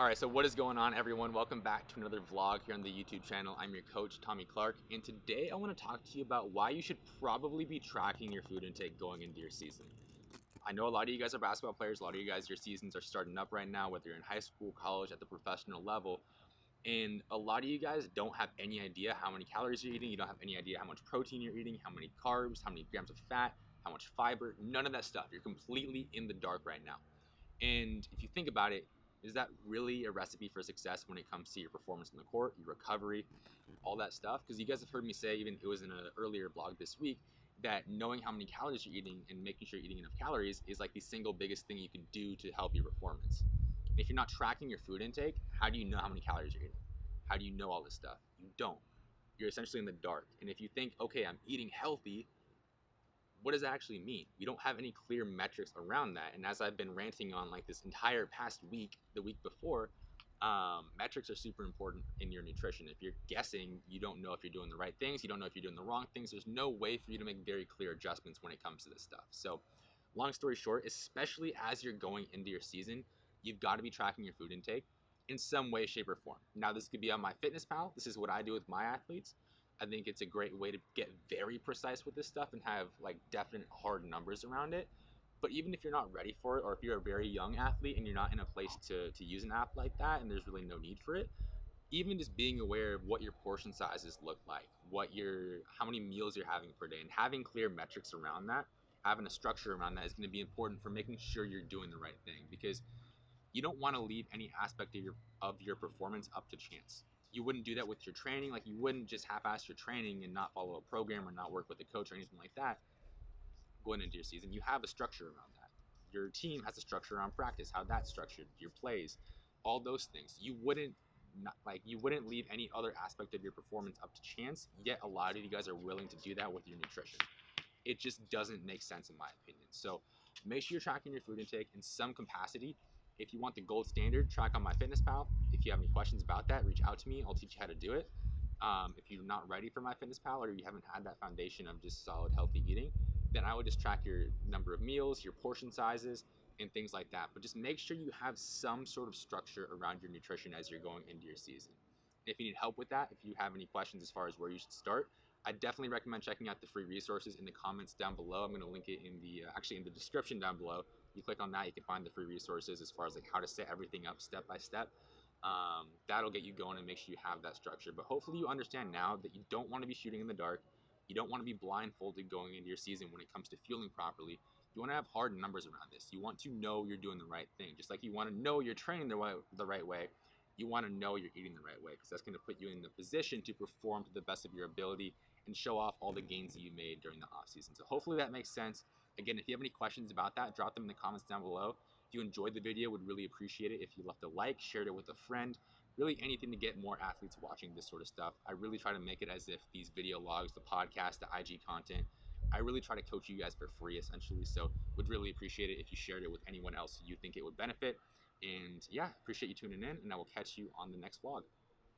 Alright, so what is going on, everyone? Welcome back to another vlog here on the YouTube channel. I'm your coach, Tommy Clark, and today I want to talk to you about why you should probably be tracking your food intake going into your season. I know a lot of you guys are basketball players, a lot of you guys, your seasons are starting up right now, whether you're in high school, college, at the professional level, and a lot of you guys don't have any idea how many calories you're eating, you don't have any idea how much protein you're eating, how many carbs, how many grams of fat, how much fiber, none of that stuff. You're completely in the dark right now. And if you think about it, is that really a recipe for success when it comes to your performance on the court, your recovery, all that stuff? Because you guys have heard me say, even it was in an earlier blog this week, that knowing how many calories you're eating and making sure you're eating enough calories is like the single biggest thing you can do to help your performance. And if you're not tracking your food intake, how do you know how many calories you're eating? How do you know all this stuff? You don't. You're essentially in the dark. And if you think, okay, I'm eating healthy, what does that actually mean? We don't have any clear metrics around that. And as I've been ranting on like this entire past week, the week before, metrics are super important in your nutrition. If you're guessing, you don't know if you're doing the right things, you don't know if you're doing the wrong things, there's no way for you to make very clear adjustments when it comes to this stuff. So long story short, especially as you're going into your season, you've got to be tracking your food intake in some way, shape, or form. Now, this could be on MyFitnessPal. This is what I do with my athletes. I think it's a great way to get very precise with this stuff and have like definite hard numbers around it. But even if you're not ready for it, or if you're a very young athlete and you're not in a place to use an app like that and there's really no need for it, even just being aware of what your portion sizes look like, how many meals you're having per day, and having clear metrics around that, having a structure around that is going to be important for making sure you're doing the right thing, because you don't want to leave any aspect of your performance up to chance. You wouldn't do that with your training. Like, you wouldn't just half-ass your training and not follow a program or not work with a coach or anything like that going into your season. You have a structure around that. Your team has a structure around practice, how that's structured, your plays, all those things. You wouldn't leave any other aspect of your performance up to chance, yet a lot of you guys are willing to do that with your nutrition. It just doesn't make sense in my opinion. So make sure you're tracking your food intake in some capacity. If you want the gold standard, track on MyFitnessPal. If you have any questions about that, reach out to me. I'll teach you how to do it. If you're not ready for MyFitnessPal, or you haven't had that foundation of just solid healthy eating, then I would just track your number of meals, your portion sizes, and things like that. But just make sure you have some sort of structure around your nutrition as you're going into your season. If you need help with that, if you have any questions as far as where you should start, I definitely recommend checking out the free resources in the comments down below. I'm going to link it in the actually in the description down below. You click on that, you can find the free resources as far as like how to set everything up step by step. That'll get you going and make sure you have that structure. But hopefully you understand now that you don't want to be shooting in the dark. You don't want to be blindfolded going into your season when it comes to fueling properly. You want to have hard numbers around this. You want to know you're doing the right thing. Just like you want to know you're training the right way, you want to know you're eating the right way, because that's going to put you in the position to perform to the best of your ability and show off all the gains that you made during the off season. So hopefully that makes sense. Again, if you have any questions about that, drop them in the comments down below. If you enjoyed the video, would really appreciate it if you left a like, shared it with a friend, really anything to get more athletes watching this sort of stuff. I really try to make it as if these video logs, the podcast, the IG content, I really try to coach you guys for free essentially. So would really appreciate it if you shared it with anyone else you think it would benefit. And yeah, appreciate you tuning in, and I will catch you on the next vlog.